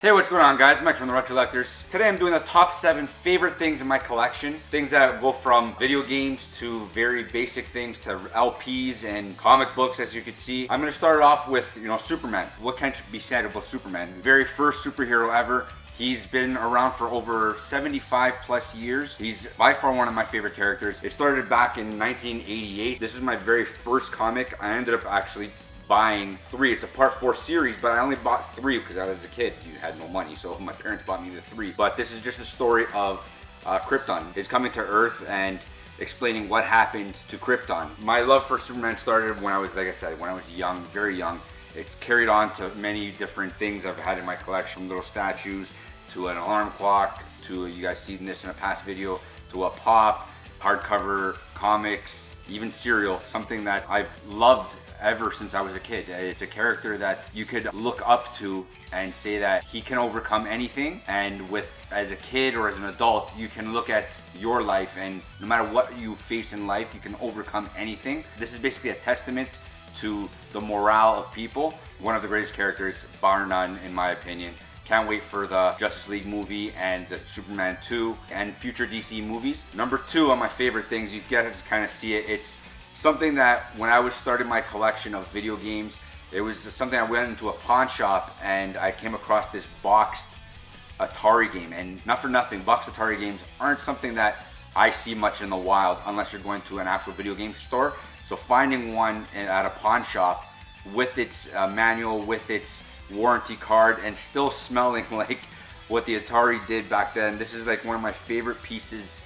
Hey, what's going on, guys? Mike from the Retrollectors. Today I'm doing the top 7 favorite things in my collection. Things that go from video games to very basic things to LPs and comic books, as you can see. I'm going to start it off with, Superman. What can be said about Superman? The very first superhero ever. He's been around for over 75 plus years. He's by far one of my favorite characters. It started back in 1988. This is my very first comic. I ended up actually buying 3. It's a part 4 series, but I only bought 3 because I was a kid. You had no money, so my parents bought me the 3. But this is just a story of Krypton is coming to Earth and explaining what happened to Krypton. My love for Superman started when I was, like I said, when I was young, very young. It's carried on to many different things I've had in my collection, little statues, to an alarm clock, to, you guys seen this in a past video, to a pop, hardcover comics, even cereal, something that I've loved ever since I was a kid. It's a character that you could look up to and say that he can overcome anything, and as a kid or as an adult, you can look at your life and no matter what you face in life, you can overcome anything. This is basically a testament to the morale of people. One of the greatest characters, bar none, in my opinion. Can't wait for the Justice League movie and the Superman 2 and future DC movies. Number 2 on my favorite things, you guys kind of see it. It's something that when I was starting my collection of video games, it was something I went into a pawn shop and I came across this boxed Atari game. And not for nothing, boxed Atari games aren't something that I see much in the wild unless you're going to an actual video game store. So finding one at a pawn shop with its manual, with its warranty card, and still smelling like what the Atari did back then, this is like one of my favorite pieces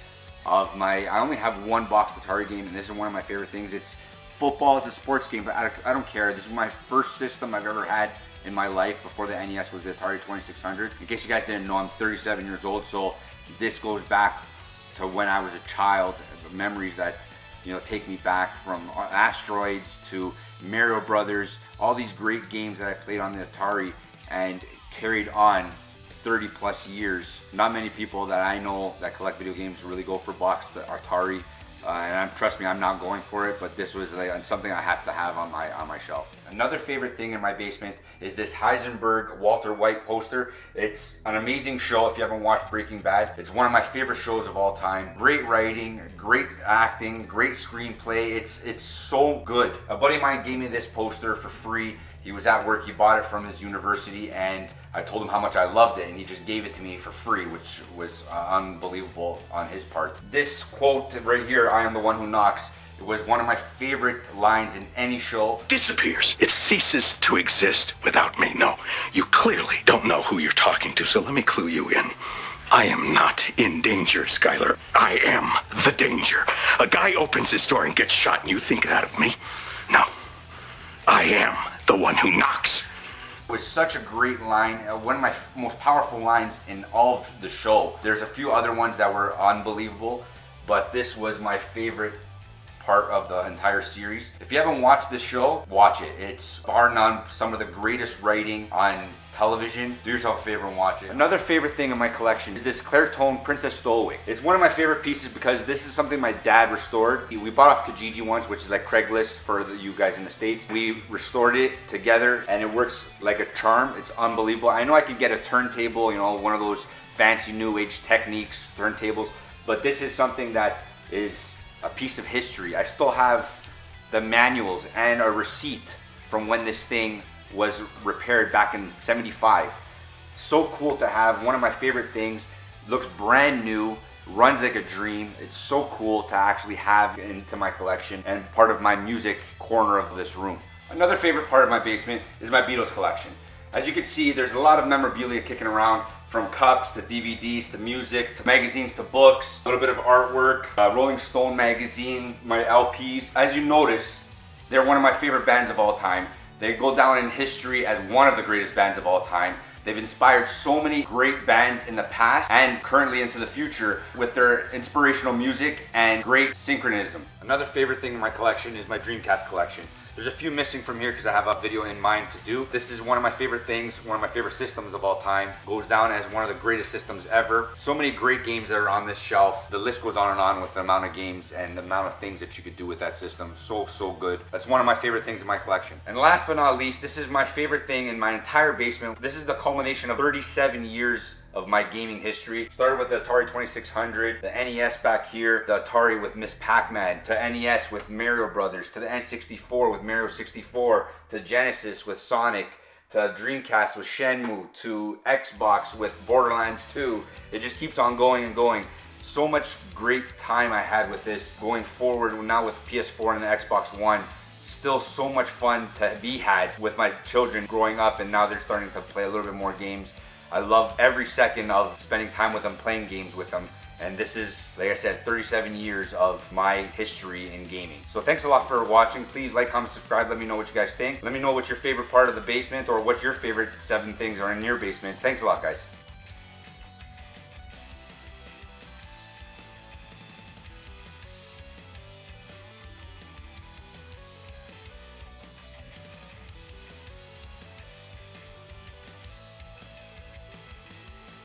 of I only have one boxed Atari game, and this is one of my favorite things. It's football, it's a sports game, but I don't care. This is my first system I've ever had in my life. Before the NES was the Atari 2600. In case you guys didn't know, I'm 37 years old, so this goes back to when I was a child. Memories that take me back, from Asteroids to Mario Brothers, all these great games that I played on the Atari and carried on 30 plus years. Not many people that I know that collect video games really go for boxed Atari, and trust me, I'm not going for it, but this was like something I have to have on my shelf. Another favorite thing in my basement is this Heisenberg Walter White poster. It's an amazing show. If you haven't watched Breaking Bad, it's one of my favorite shows of all time. Great writing, great acting, great screenplay. It's so good. A buddy of mine gave me this poster for free. He was at work, he bought it from his university, and I told him how much I loved it, and he just gave it to me for free, which was unbelievable on his part. This quote right here, "I am the one who knocks," it was one of my favorite lines in any show. Disappears. It ceases to exist without me. No, you clearly don't know who you're talking to, so let me clue you in. I am not in danger, Skylar. I am the danger. A guy opens his door and gets shot, and you think that of me? No. I am the one who knocks. It was such a great line, one of my most powerful lines in all of the show. There's a few other ones that were unbelievable, but this was my favorite part of the entire series. If you haven't watched this show, watch it. It's bar none some of the greatest writing on television. Do yourself a favor and watch it. Another favorite thing in my collection is this Clair Toneprint Princess Stowaway. It's one of my favorite pieces because this is something my dad restored. We bought off Kijiji once, which is like Craigslist for you guys in the States. We restored it together and it works like a charm. It's unbelievable. I know I could get a turntable, one of those fancy new age techniques, turntables, but this is something that is a piece of history. I still have the manuals and a receipt from when this thing was repaired back in '75. So cool to have. One of my favorite things. Looks brand new, runs like a dream. It's so cool to actually have into my collection and part of my music corner of this room. Another favorite part of my basement is my Beatles collection. As you can see, there's a lot of memorabilia kicking around, from cups to DVDs to music to magazines to books, a little bit of artwork, Rolling Stone magazine, my LPs. As you notice, they're one of my favorite bands of all time. They go down in history as one of the greatest bands of all time. They've inspired so many great bands in the past and currently into the future with their inspirational music and great synchronism. Another favorite thing in my collection is my Dreamcast collection. There's a few missing from here because I have a video in mind to do. This is one of my favorite things, one of my favorite systems of all time. Goes down as one of the greatest systems ever. So many great games that are on this shelf. The list goes on and on with the amount of games and the amount of things that you could do with that system. So good. That's one of my favorite things in my collection. And last but not least, this is my favorite thing in my entire basement. This is the culmination of 37 years of my gaming history. Started with the Atari 2600, the NES back here, the Atari with Miss Pac-Man, to NES with Mario Brothers, to the N64 with Mario 64, to Genesis with Sonic, to Dreamcast with Shenmue, to Xbox with Borderlands 2. It just keeps on going and going. So much great time I had with this. Going forward now with PS4 and the Xbox One, still so much fun to be had with my children growing up, and now they're starting to play a little bit more games. I love every second of spending time with them, playing games with them. And this is, like I said, 37 years of my history in gaming. So thanks a lot for watching. Please like, comment, subscribe. Let me know what you guys think. Let me know what's your favorite part of the basement or what your favorite 7 things are in your basement. Thanks a lot, guys.